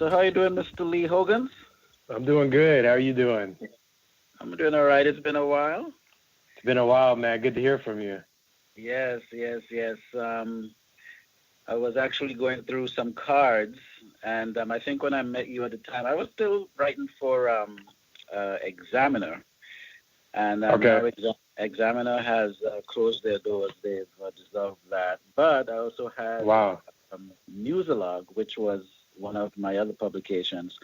So how you doing, Mr. Lee Hogans? I'm doing good. How are you doing? I'm doing all right. It's been a while. It's been a while, man. Good to hear from you. Yes, yes, yes. I was actually going through some cards, and I think when I met you at the time, I was still writing for Examiner, and Okay. now Examiner has closed their doors. They've dissolved that. But I also had Wow. Muzilog, which was one of my other publications.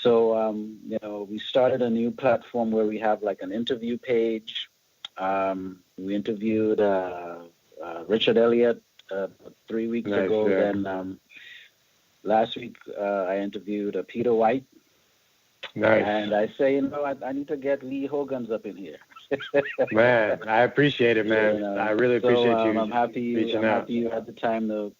So, we started a new platform where we have like an interview page. We interviewed Richard Elliott 3 weeks Nice. ago. Yeah. Then last week I interviewed Peter White. Nice. And I say, I need to get Lee Hogans up in here. Man, I appreciate it, man. I really appreciate you I'm happy. reaching I'm out. happy you had the time to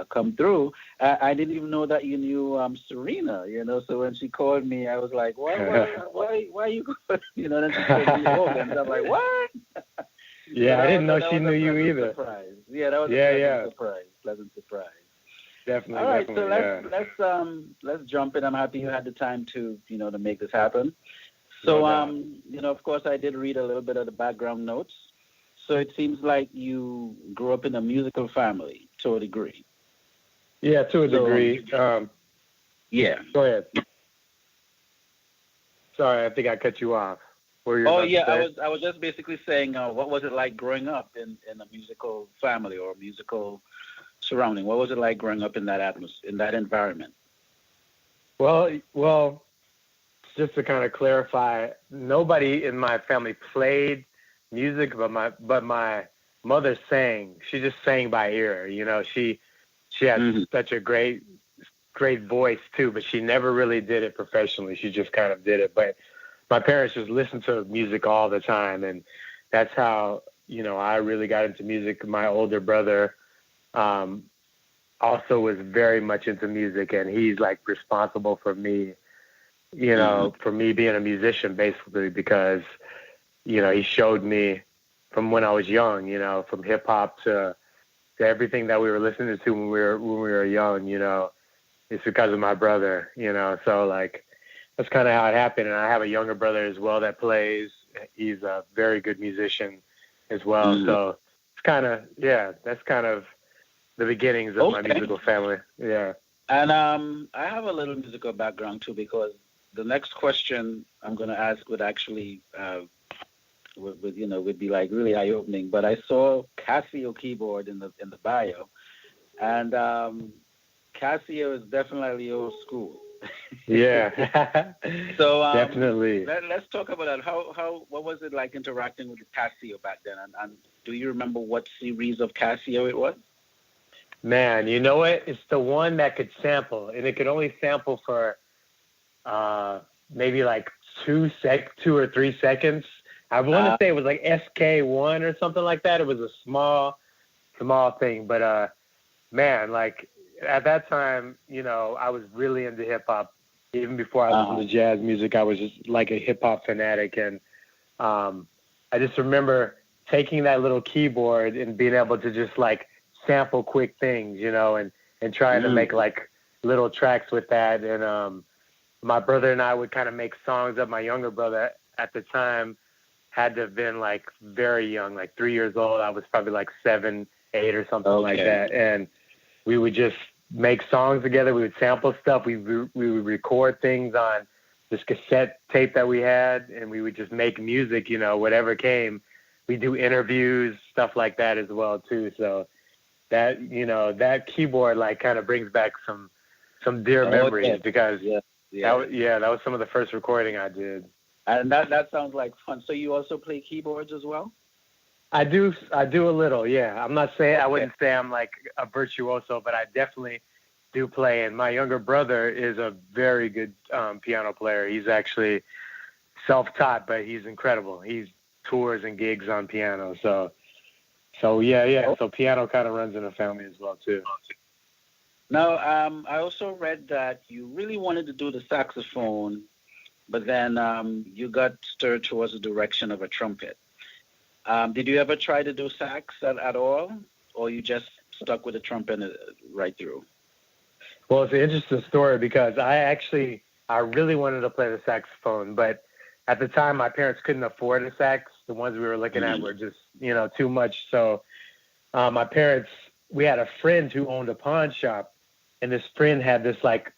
come through. I didn't even know that you knew Serena. So when she called me, I was like, why you going? Then she said Lee Hogans. I'm like, what? Yeah, I didn't know she knew you either. Surprise. Yeah, that was a pleasant surprise. Definitely. All right, definitely, so let's jump in. I'm happy you had the time to to make this happen. So of course I did read a little bit of the background notes. So it seems like you grew up in a musical family to a degree. Yeah, to a degree. Yeah. Go ahead. Sorry, I think I cut you off. Oh yeah, I was just basically saying, what was it like growing up in a musical family or a musical surrounding? What was it like growing up in that atmosphere, in that environment? Well, just to kind of clarify, nobody in my family played music, but my mother sang. She just sang by ear. She had such a great voice too, but she never really did it professionally. She just kind of did it. But my parents just listened to music all the time, and that's how I really got into music. My older brother also was very much into music, and he's like responsible for me, for me being a musician basically, because he showed me from when I was young, from hip hop to everything that we were listening to when we were young, it's because of my brother, so like that's kind of how it happened. And I have a younger brother as well that plays. He's a very good musician as well. So it's that's kind of the beginnings of my musical family. Yeah. And I have a little musical background too, because the next question I'm going to ask would actually would be like really eye opening. But I saw Casio keyboard in the bio, and Casio is definitely old school. Yeah. So definitely. Let's talk about that. What was it like interacting with Casio back then? And do you remember what series of Casio it was? Man, you know what? It's the one that could sample, and it could only sample for maybe like 2 or 3 seconds. I want to say it was like SK1 or something like that. It was a small thing, but man, like at that time, I was really into hip hop. Even before I listened to jazz music, I was just like a hip hop fanatic, and I just remember taking that little keyboard and being able to just like sample quick things, and trying to make like little tracks with that. And my brother and I would kind of make songs up. My younger brother at the time had to have been like very young, like 3 years old. I was probably like 7, 8 or something like that. And we would just make songs together. We would sample stuff. We would record things on this cassette tape that we had, and we would just make music, whatever came. We do interviews, stuff like that as well too. So that keyboard like kind of brings back some dear memories because Yeah. That was some of the first recording I did. And that sounds like fun. So you also play keyboards as well? I do a little, yeah. I'm not saying, I wouldn't say I'm like a virtuoso, but I definitely do play. And my younger brother is a very good piano player. He's actually self-taught, but he's incredible. He's tours and gigs on piano. So yeah. So piano kind of runs in the family as well too. Now, I also read that you really wanted to do the saxophone, but then you got stirred towards the direction of a trumpet. Did you ever try to do sax at all, or you just stuck with the trumpet right through? Well, it's an interesting story because I really wanted to play the saxophone, but at the time my parents couldn't afford a sax. The ones we were looking at were just, too much. So my parents, we had a friend who owned a pawn shop, and this friend had this like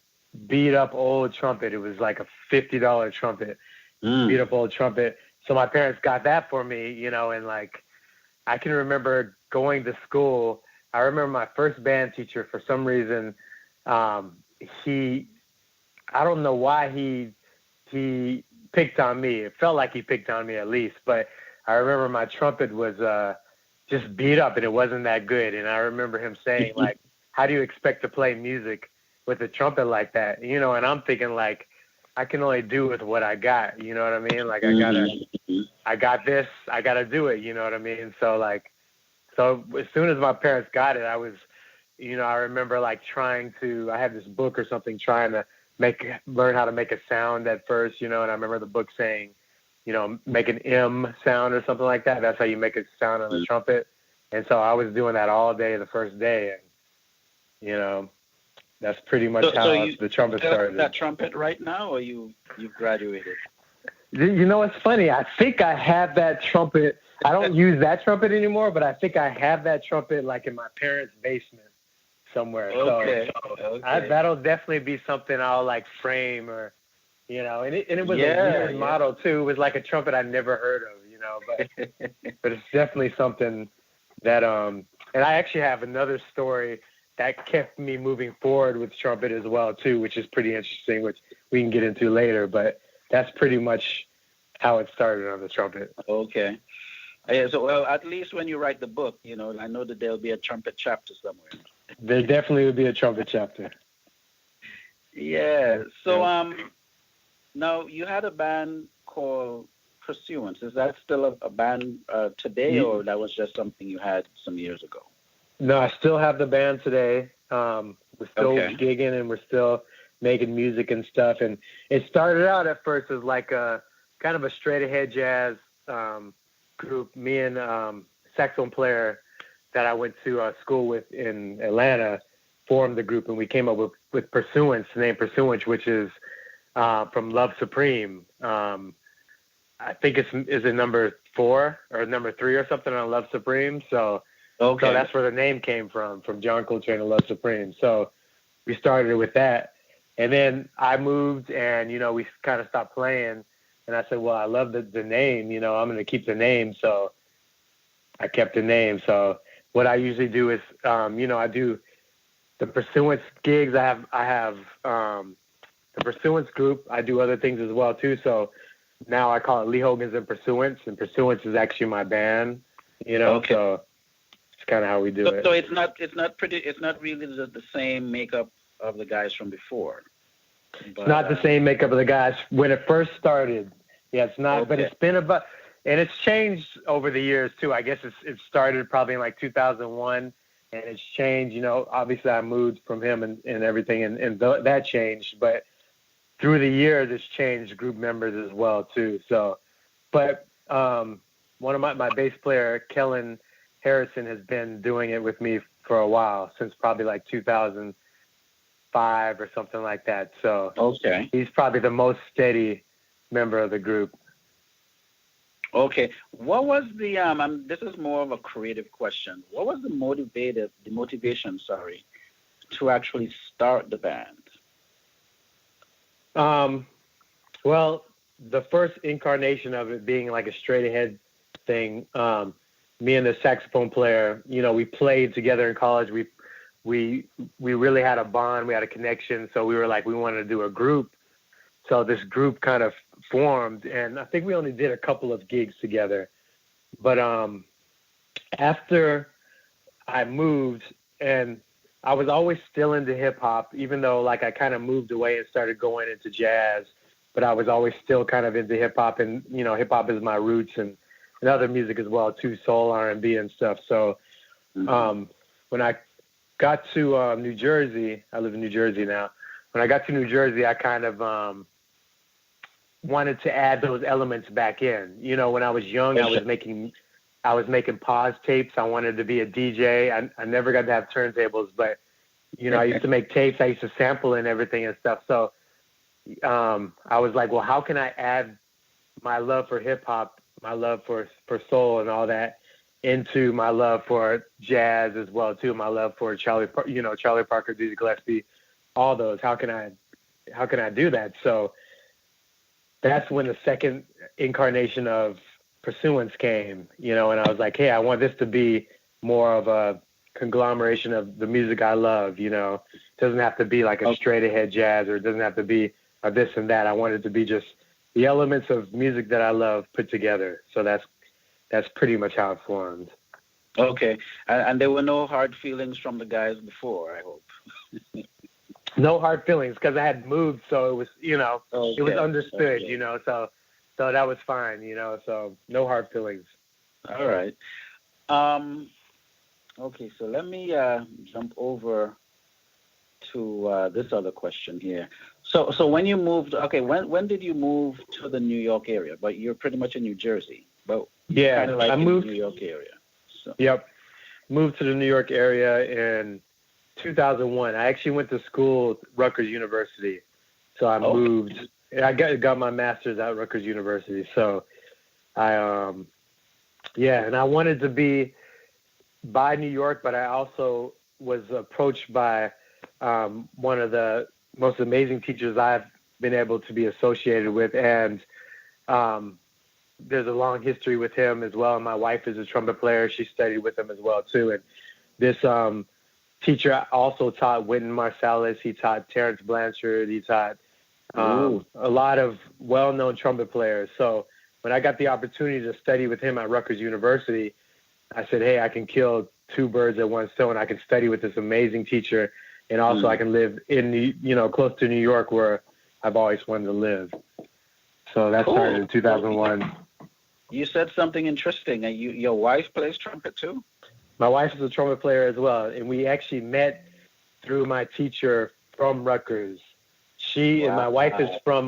beat up old trumpet. It was like a $50 trumpet, beat up old trumpet. So my parents got that for me, and like I can remember going to school. I remember my first band teacher, for some reason, I don't know why he picked on me. It felt like he picked on me at least, but I remember my trumpet was just beat up and it wasn't that good. And I remember him saying like, how do you expect to play music with a trumpet like that? And I'm thinking like, I can only do with what I got. You know what I mean? Like I got this, I gotta do it. You know what I mean? So as soon as my parents got it, I was, I remember like I had this book or something trying to learn how to make a sound at first, and I remember the book saying, make an M sound or something like that. That's how you make a sound on the trumpet. And so I was doing that all day the first day. And, that's pretty much how the trumpet started. That trumpet right now, or you've graduated? It's funny. I think I have that trumpet. I don't use that trumpet anymore, but I think I have that trumpet like in my parents' basement somewhere. Okay. So that'll definitely be something I'll like frame or, and it was a weird model too. It was like a trumpet I'd never heard of, but it's definitely something that, and I actually have another story that kept me moving forward with trumpet as well too, which is pretty interesting, which we can get into later, but that's pretty much how it started on the trumpet. Okay. Yeah, so well, at least when you write the book, I know that there'll be a trumpet chapter somewhere. There definitely would be a trumpet chapter. Yeah. So now you had a band called Pursuance. Is that still a band today, or that was just something you had some years ago? No, I still have the band today. We're still gigging and we're still making music and stuff. And it started out at first as like a kind of a straight ahead jazz group. Me and saxophone player that I went to school with in Atlanta formed the group, and we came up with Pursuance, the name Pursuance, which is from Love Supreme. I think is it number 4 or number 3 or something on Love Supreme. So that's where the name came from John Coltrane and Love Supreme. So we started with that. And then I moved and, we kind of stopped playing. And I said, well, I love the name, I'm going to keep the name. So I kept the name. So what I usually do is, I do the Pursuance gigs. I have the Pursuance group. I do other things as well too. So now I call it Lee Hogans and Pursuance is actually my band, so it's kind of how we do it. So it's not really the same makeup of the guys from before. But, it's not the same makeup of the guys when it first started. Yeah, it's not, but it's been about, and it's changed over the years too. I guess it started probably in like 2001 and it's changed, obviously I moved from him and everything and that changed, but through the years it's changed group members as well too. So, but one of my bass player, Kellen Harrison, has been doing it with me for a while, since probably like 2005 or something like that. So he's probably the most steady member of the group. Okay. What was the this is more of a creative question. What was the motivation, to actually start the band? Well, the first incarnation of it being like a straight ahead thing, me and the saxophone player, we played together in college. We really had a bond. We had a connection. So we were like, we wanted to do a group So this group kind of formed, and I think we only did a couple of gigs together. But after I moved, and I was always still into hip hop, even though like I kind of moved away and started going into jazz, but I was always still kind of into hip hop, and hip hop is my roots, and other music as well too, soul, R&B and stuff. So when I got to New Jersey, I live in New Jersey now. When I got to New Jersey, I kind of wanted to add those elements back in. When I was young, I was making pause tapes. I wanted to be a DJ. I never got to have turntables, but I used to make tapes. I used to sample and everything and stuff. So I was like, well, how can I add my love for hip hop, my love for soul and all that into my love for jazz as well too, my love for Charlie Parker, Dizzy Gillespie, all those. How can I do that? So that's when the second incarnation of Pursuance came, and I was like, hey, I want this to be more of a conglomeration of the music I love. It doesn't have to be like a straight ahead jazz, or it doesn't have to be a this and that. I want it to be just the elements of music that I love put together. So that's pretty much how it formed. Okay. And there were no hard feelings from the guys before, I hope. No hard feelings, because I had moved, so it was, it was understood, so that was fine, so no hard feelings. All right. Okay, so let me jump over to this other question here. So when you moved, when did you move to the New York area? But you're pretty much in New Jersey, but yeah, kind of like I moved in the New York area. So. Yep, moved to the New York area in 2001. I actually went to school at Rutgers University, so I moved. I got my master's at Rutgers University. So I and I wanted to be by New York, but I also was approached by one of the most amazing teachers I've been able to be associated with, and there's a long history with him as well. And my wife is a trumpet player; she studied with him as well too. And this teacher also taught Wynton Marsalis. He taught Terrence Blanchard. He taught a lot of well-known trumpet players. So when I got the opportunity to study with him at Rutgers University, I said, hey, I can kill two birds at one stone. I can study with this amazing teacher, and also I can live in close to New York, where I've always wanted to live. So that started in 2001. You said something interesting. Your wife plays trumpet too? My wife is a trumpet player as well, and we actually met through my teacher from Rutgers. And my wife is from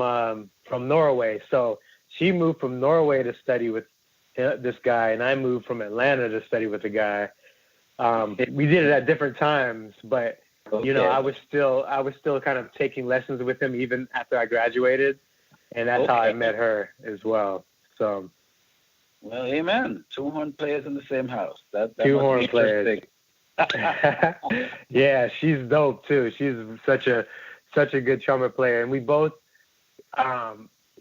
Norway, so she moved from Norway to study with this guy, and I moved from Atlanta to study with the guy. We did it at different times, but I was still kind of taking lessons with him even after I graduated, and that's how I met her as well. So. Well, amen. Two horn players in the same house. That two horn players. Yeah, she's dope too. She's such a good trumpet player, and we both.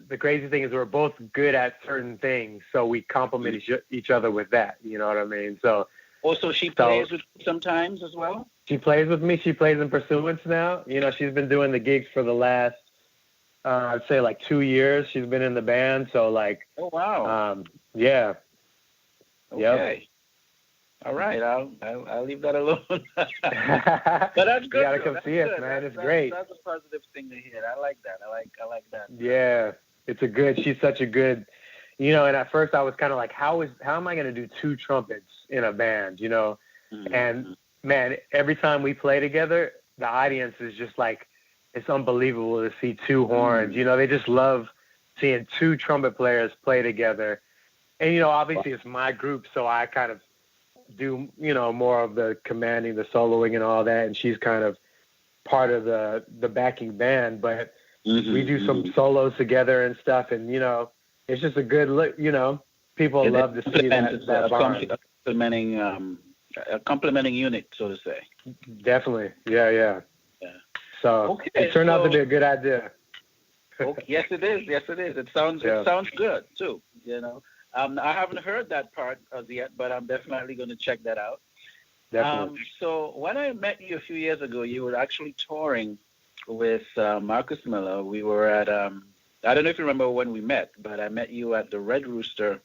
The crazy thing is we're both good at certain things, so we complement each other with that. You know what I mean? So. Also, she plays with you sometimes as well. She plays with me. She plays in Pursuance now. She's been doing the gigs for the last, I'd say like 2 years. She's been in the band, so like. Oh wow. Yeah. Okay. Yep. All right. I'll leave that alone. But that's good. You gotta come see us, man. It's great. That's a positive thing to hear. I like that. I like that. Yeah. She's such a good, and at first I was kind of like, how am I going to do two trumpets in a band, Mm-hmm. And man, every time we play together, the audience is just like, it's unbelievable to see two horns. Mm-hmm. They just love seeing two trumpet players play together. And, obviously it's my group, so I kind of do, more of the commanding, the soloing and all that. And she's kind of part of the backing band. But we do some solos together and stuff. And, it's just a good look, people love to see that bond. A complementing unit, so to say. Definitely. Yeah. So it turned out to be a good idea. Yes, it is. It sounds good, too, I haven't heard that part as yet, but I'm definitely going to check that out. Definitely. So when I met you a few years ago, you were actually touring with Marcus Miller. We were at, I don't know if you remember when we met, but I met you at the Red Rooster.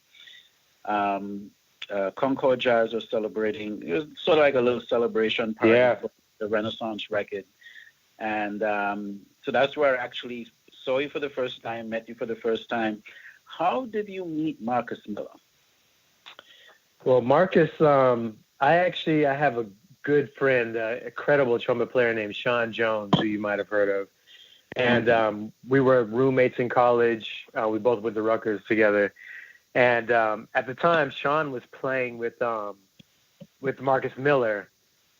Concord Jazz was celebrating. It was sort of like a little celebration party for the Renaissance record. And so that's where I actually saw you for the first time, met you for the first time. How did you meet Marcus Miller? Well, Marcus, I have a good friend, a credible trumpet player named Sean Jones, who you might have heard of. And we were roommates in college. We both went to Rutgers together. And at the time, Sean was playing with Marcus Miller,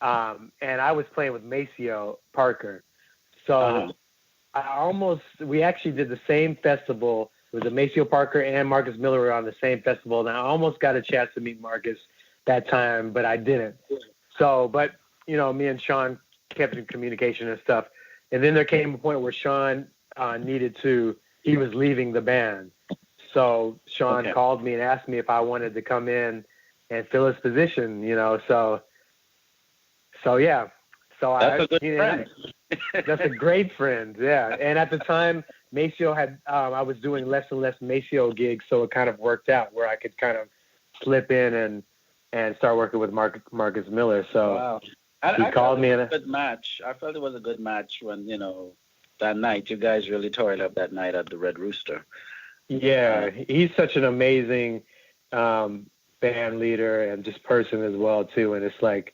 and I was playing with Maceo Parker. So we actually did the same festival. It was a Maceo Parker and Marcus Miller were on the same festival, and I almost got a chance to meet Marcus that time, but I didn't. So, but, you know, me and Sean kept in communication and stuff. And then there came a point where Sean he was leaving the band. So Sean called me and asked me if I wanted to come in and fill his position, you know. So yeah. So that's a good friend. That's a great friend, yeah. And at the time, Maceo I was doing less and less Maceo gigs, so it kind of worked out where I could kind of slip in and start working with Marcus Miller. So he called me. A good match. I felt it was a good match when, you know, that night. You guys really tore it up that night at the Red Rooster. Yeah, he's such an amazing band leader and just person as well too. And it's like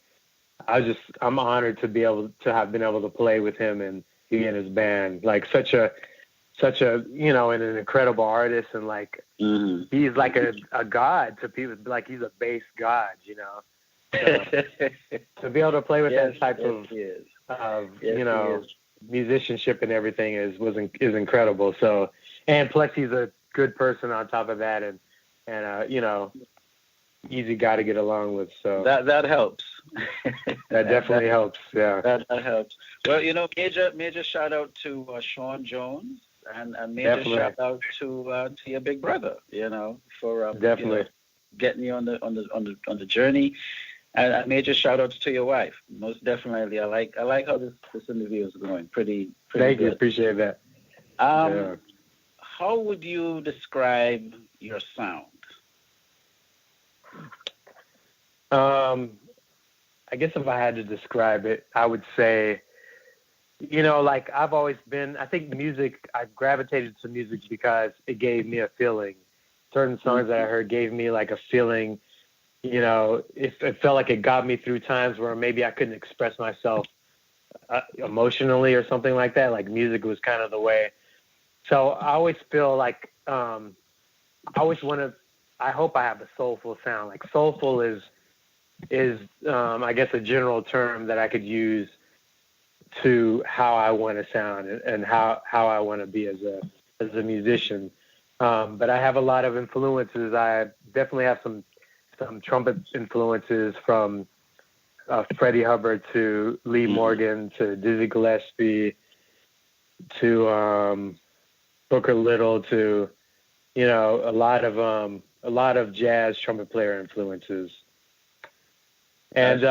I'm honored to have been able to play with him and be in his band. Like such a you know, and an incredible artist, and like he's like a god to people. Like he's a bass god, you know. So, to be able to play with that type of you know, musicianship and everything is incredible. So, and plus he's a good person on top of that, and you know, easy guy to get along with. So that helps. That definitely helps. Yeah, that helps. Well, you know, major shout out to Sean Jones, and major shout out to your big brother. You know, for definitely you know, getting you on the journey. And a major shout outs to your wife. Most definitely. I like how this interview is going. Pretty Thank good. You. Appreciate that. How would you describe your sound? I guess if I had to describe it, I would say, you know, like I think I gravitated to music because it gave me a feeling. Certain songs that I heard gave me like a feeling. You know, it felt like it got me through times where maybe I couldn't express myself emotionally or something like that. Like music was kind of the way. So I always feel like I hope I have a soulful sound. Like soulful is I guess a general term that I could use to how I want to sound and how I want to be as a musician. But I have a lot of influences. I definitely have some trumpet influences from Freddie Hubbard to Lee Morgan to Dizzy Gillespie to Booker Little to, you know, a lot of jazz trumpet player influences. And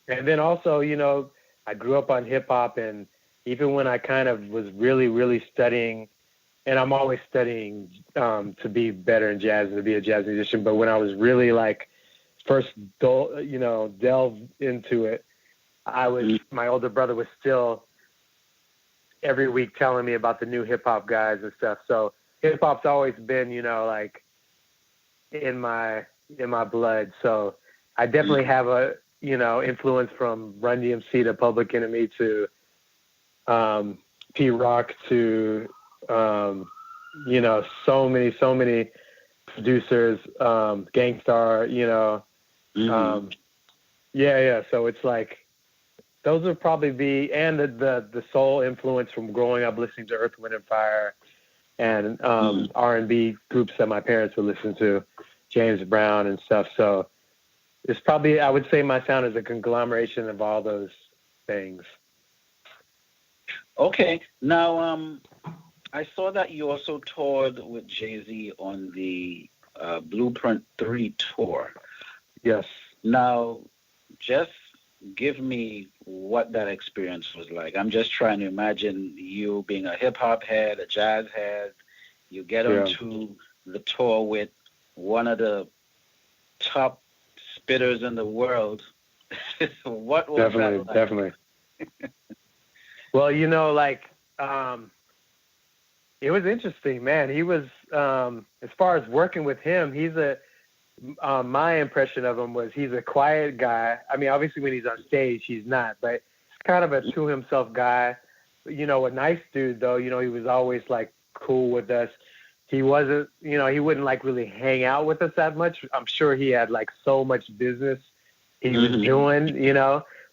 then also, you know, I grew up on hip hop, and even when I kind of was really, really studying, and I'm always studying to be better in jazz and to be a jazz musician. But when I was really like first, delve into it, my older brother was still every week telling me about the new hip hop guys and stuff. So hip hop's always been, you know, like in my blood. So I definitely have a, you know, influence from Run DMC to Public Enemy to P-Rock to you know, so many producers, Gangstar, you know, So it's like those would probably be, and the soul influence from growing up listening to Earth, Wind and Fire, and R&B groups that my parents would listen to, James Brown and stuff. So it's probably, I would say my sound is a conglomeration of all those things. Okay. Now, I saw that you also toured with Jay-Z on the Blueprint 3 tour. Yes. Now, just give me what that experience was like. I'm just trying to imagine you being a hip hop head, a jazz head. You get onto the tour with one of the top spitters in the world. What was that like? Definitely. Well, it was interesting, man. He was, as far as working with him, my impression of him was he's a quiet guy. I mean, obviously when he's on stage, he's not, but he's kind of a to himself guy. A nice dude though. He was always like cool with us. He wasn't, he wouldn't like really hang out with us that much. I'm sure he had like so much business he was doing,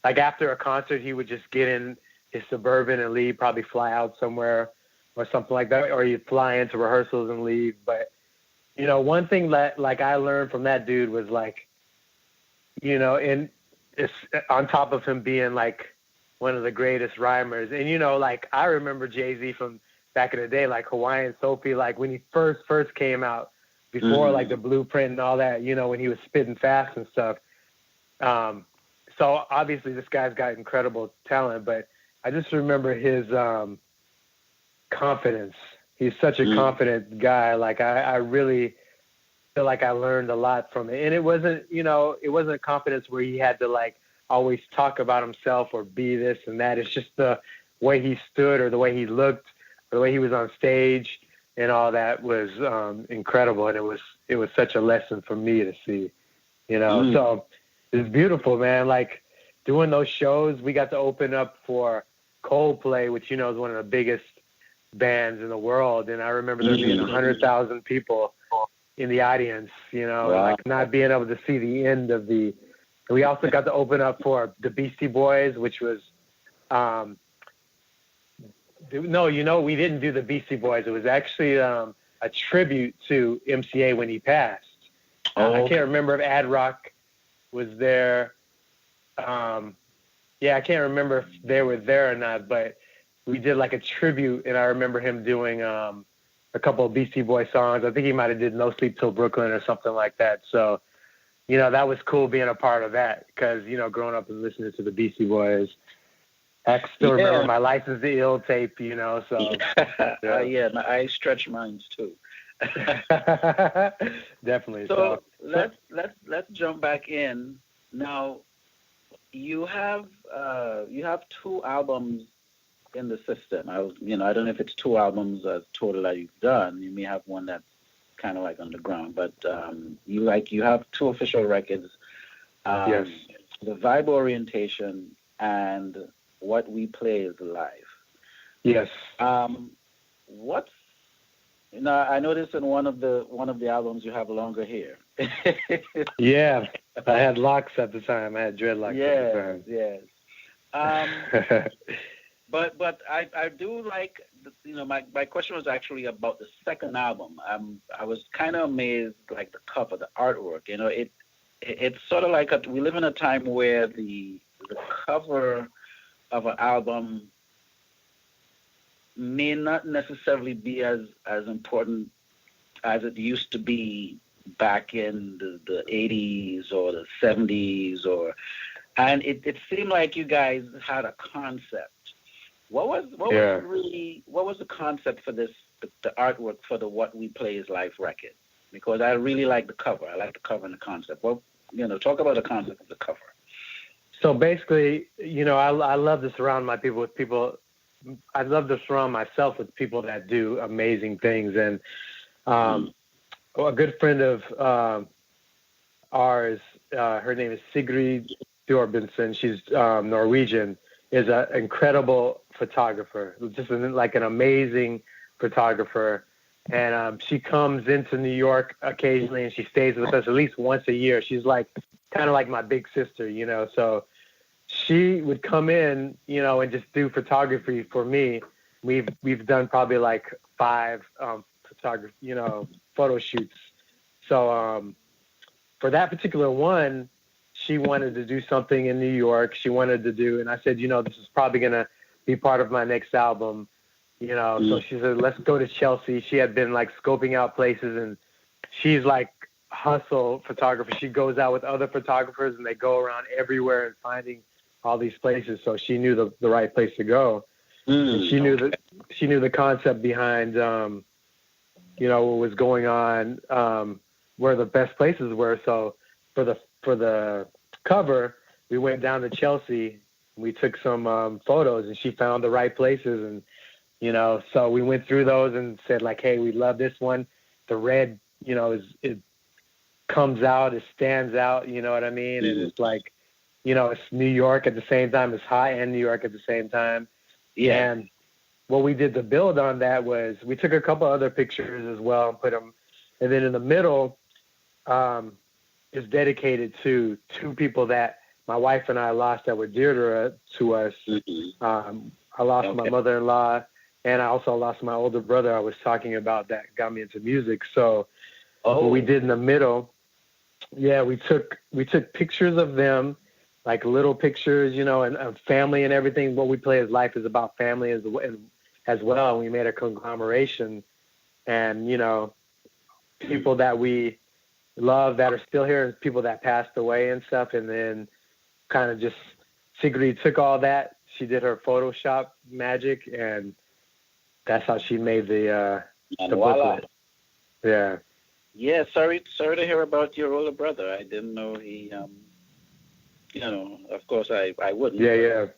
like after a concert, he would just get in his Suburban and leave, probably fly out somewhere or something like that, or he'd fly into rehearsals and leave. But one thing that like I learned from that dude was like, and it's on top of him being like one of the greatest rhymers. And, like I remember Jay-Z from back in the day, like Hawaiian Sophie, like when he first came out before like the Blueprint and all that, when he was spitting fast and stuff. So obviously this guy's got incredible talent, but I just remember his confidence. He's such a confident guy. Like I really feel like I learned a lot from it. And it wasn't, it wasn't confidence where he had to like always talk about himself or be this and that. It's just the way he stood or the way he looked or the way he was on stage and all that was incredible. And it was such a lesson for me to see, So it's beautiful, man. Like doing those shows, we got to open up for Coldplay, which, is one of the biggest bands in the world. And I remember there being 100,000 people in the audience, like not being able to see the end of and we also got to open up for the Beastie Boys, which was, we didn't do the Beastie Boys. It was actually a tribute to MCA when he passed. I can't remember if Ad Rock was there. I can't remember if they were there or not, but we did like a tribute, and I remember him doing a couple of Beastie Boy songs. I think he might have did No Sleep Till Brooklyn or something like that. So, that was cool being a part of that because, growing up and listening to the Beastie Boys, I still remember my License to Ill tape, so. I stretch mine too. Definitely. So let's jump back in. Now, you have two albums in the system. I don't know if it's two albums total that you've done. You may have one that's kind of like underground, but you have two official records. Yes. The Vibe Orientation and What We Play Is Live. Yes. What's I noticed in one of the albums you have longer hair. Yeah, I had locks at the time. I had dreadlocks at the time. Yes. But I do like, my question was actually about the second album. I was kind of amazed, like the cover, the artwork. It's sort of like we live in a time where the cover of an album may not necessarily be as important as it used to be back in the 80s or the 70s, and it seemed like you guys had a concept. What was the concept for this, the artwork for the What We Play Is Live record? Because I really like the cover. I like the cover and the concept. Well, talk about the concept of the cover. So basically, I love to surround my people with people. I love to surround myself with people that do amazing things. And a good friend of ours, her name is Sigrid Thorbjørnsen. She's Norwegian, is an incredible photographer, just like an amazing photographer. And she comes into New York occasionally, and she stays with us at least once a year. She's like kind of like my big sister, So she would come in, and just do photography for me. We've done probably like 5 photo shoots. So for that particular one, she wanted to do something in New York. She wanted to do, and I said, this is probably gonna be part of my next album. So she said, let's go to Chelsea. She had been like scoping out places, and she's like hustle photographer. She goes out with other photographers, and they go around everywhere and finding all these places, so she knew the right place to go. And she knew the concept behind what was going on, where the best places were. So for the cover, we went down to Chelsea. We took some photos, and she found the right places, and so we went through those and said like, hey, we love this one. The red, it comes out, it stands out. You know what I mean? And it's like, it's New York at the same time. It's hot and New York at the same time. Yeah. And what we did to build on that was we took a couple other pictures as well and put them, and then in the middle is dedicated to two people that my wife and I lost that were dear to us. I lost my mother-in-law, and I also lost my older brother I was talking about that got me into music. So what we did in the middle, we took pictures of them, like little pictures, and family and everything. What we play as life is about family as well. And we made a conglomeration, and people that we love that are still here, and people that passed away and stuff. And then kind of just secretly took all that. She did her Photoshop magic, and that's how she made the booklet. Yeah. Yeah. Sorry to hear about your older brother. I didn't know he. Of course I wouldn't. Yeah. Of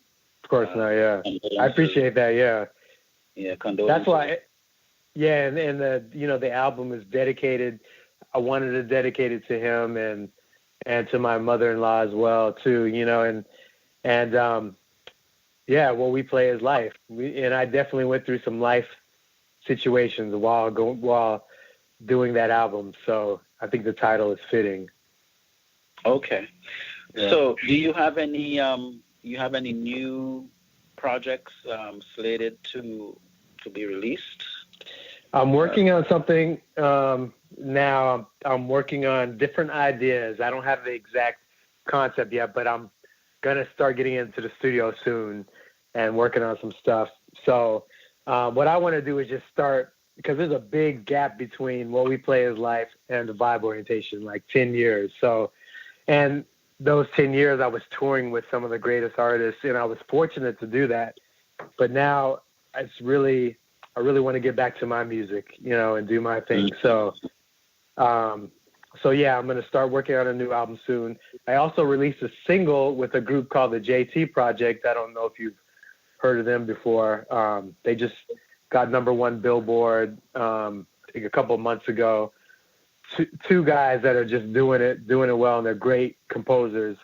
course not. Yeah. I appreciate that. Yeah. Yeah. Condolences. That's why. Yeah, and the album is dedicated. I wanted to dedicate it to him and to my mother-in-law as well too. What we play is life. And I definitely went through some life situations while doing that album. So I think the title is fitting. Okay. Yeah. So do you have any new projects slated to be released? I'm working on something now. I'm working on different ideas. I don't have the exact concept yet, but I'm going to start getting into the studio soon and working on some stuff. So what I want to do is just start, because there's a big gap between what we play as life and the vibe orientation, like 10 years. So, and those 10 years I was touring with some of the greatest artists, and I was fortunate to do that. But now I really want to get back to my music, and do my thing. So, I'm going to start working on a new album soon. I also released a single with a group called the JT Project. I don't know if you've heard of them before. They just got #1 Billboard, I think a couple of months ago. Two guys that are just doing it well, and they're great composers.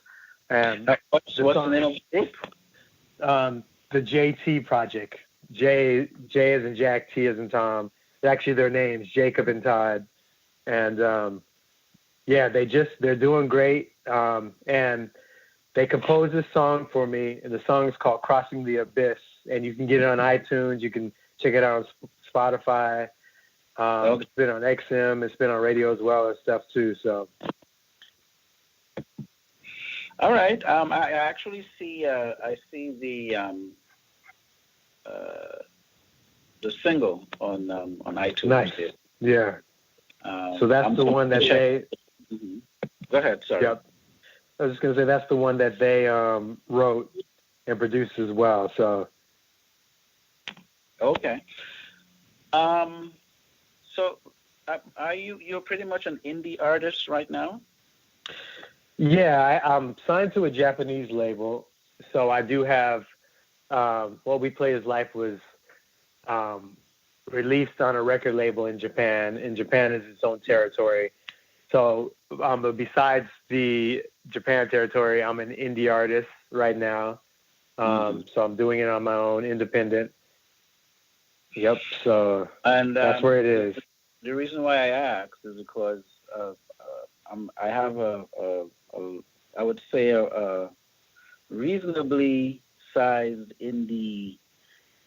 And what's the name of the group? The JT Project. J as in Jack, T as in Tom. Actually, their names, Jacob and Todd. And they're doing great. And they composed this song for me, and the song is called "Crossing the Abyss." And you can get it on iTunes. You can check it out on Spotify. It's been on XM. It's been on radio as well and stuff too. So. All right. I actually see. I see the single on iTunes. Nice. Yeah. So that's the one that they. Mm-hmm. Go ahead. Sorry. Yep. I was just gonna say that's the one that they wrote and produced as well. So. Okay. So, are you're pretty much an indie artist right now? Yeah, I'm signed to a Japanese label, so I do have. What we play as life was released on a record label in Japan. And Japan is its own territory. So, but besides the Japan territory, I'm an indie artist right now. So I'm doing it on my own, independent. Yep. So that's where it is. The reason why I asked is because I have I would say a reasonably sized indie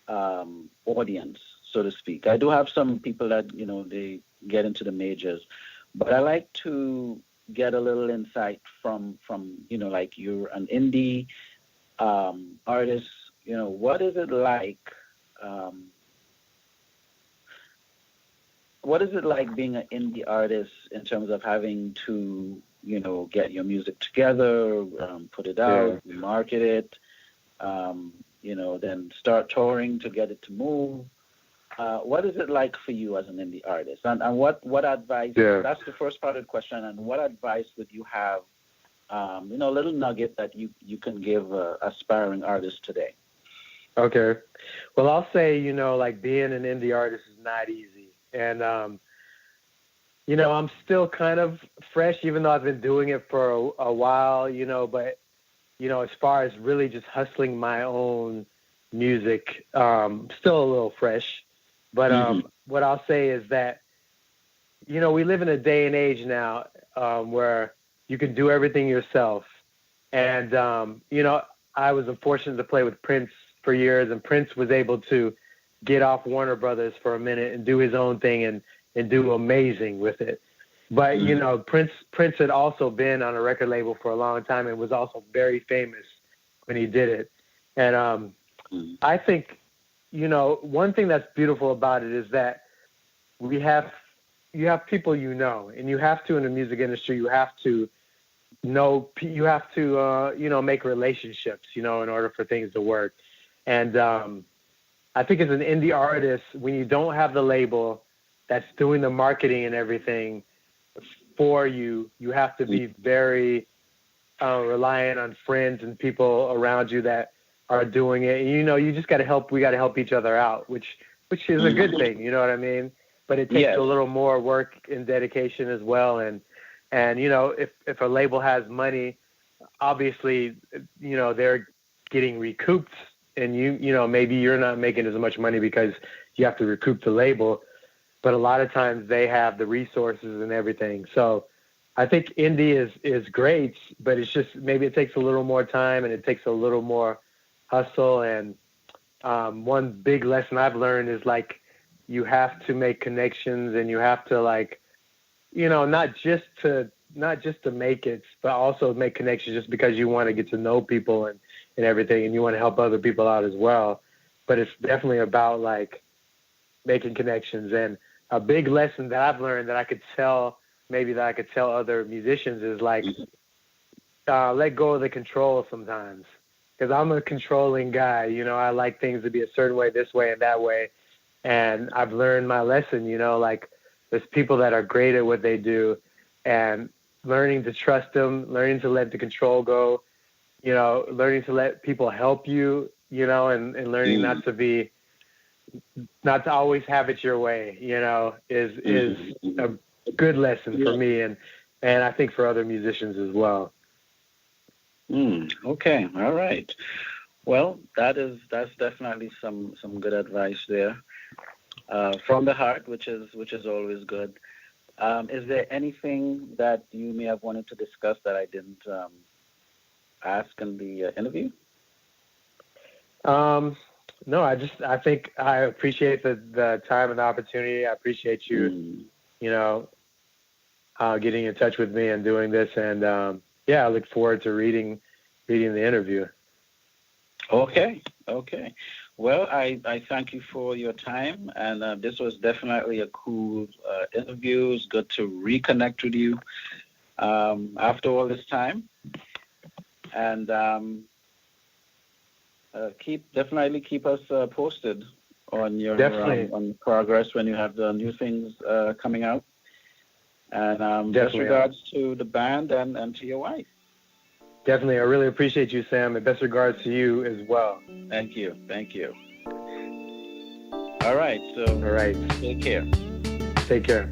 audience, so to speak. I do have some people that they get into the majors, but I like to get a little insight from like you're an indie artist. What is it like? What is it like being an indie artist in terms of having to get your music together, put it out, market it, then start touring to get it to move. What is it like for you as an indie artist? And what advice, that's the first part of the question, and what advice would you have, a little nugget that you can give aspiring artists today? Okay. Well, I'll say, like being an indie artist is not easy. And, I'm still kind of fresh, even though I've been doing it for a while, but, as far as really just hustling my own music, still a little fresh. But what I'll say is that, we live in a day and age now where you can do everything yourself. And, I was fortunate to play with Prince for years, and Prince was able to get off Warner Brothers for a minute and do his own thing and do amazing with it. But, Prince had also been on a record label for a long time and was also very famous when he did it. And I think, one thing that's beautiful about it is that you have people and you have to, in the music industry, you have to make relationships, in order for things to work. And I think as an indie artist, when you don't have the label that's doing the marketing and everything for you, you have to be very reliant on friends and people around you that are doing it. And, you just got to help. We got to help each other out, which is a good thing. You know what I mean? But it takes a little more work and dedication as well. And if a label has money, obviously, they're getting recouped. And maybe you're not making as much money because you have to recoup the label, but a lot of times they have the resources and everything. So I think indie is great, but it's just maybe it takes a little more time and it takes a little more hustle. And one big lesson I've learned is like you have to make connections, and you have to not just to make it, but also make connections just because you want to get to know people and everything, and you want to help other people out as well. But it's definitely about making connections. And a big lesson that I've learned that I could tell other musicians is let go of the control sometimes. Because I'm a controlling guy, I like things to be a certain way, this way and that way. And I've learned my lesson, there's people that are great at what they do, and learning to trust them, learning to let the control go, learning to let people help you, and learning not to always have it your way, is a good lesson for me, and I think for other musicians as well. Okay. All right. Well, that's definitely some good advice there, from the heart, which is always good. Is there anything that you may have wanted to discuss that I didn't ask in the interview? No, I think I appreciate the time and the opportunity. I appreciate you, getting in touch with me and doing this. And I look forward to reading the interview. Okay. Well, I thank you for your time, and this was definitely a cool interview. It's good to reconnect with you after all this time, and definitely keep us posted on your on progress when you have the new things coming out. And best regards to the band and to your wife. Definitely. I really appreciate you, Sam, and best regards to you as well. Thank you. All right. So, all right. Take care. Take care.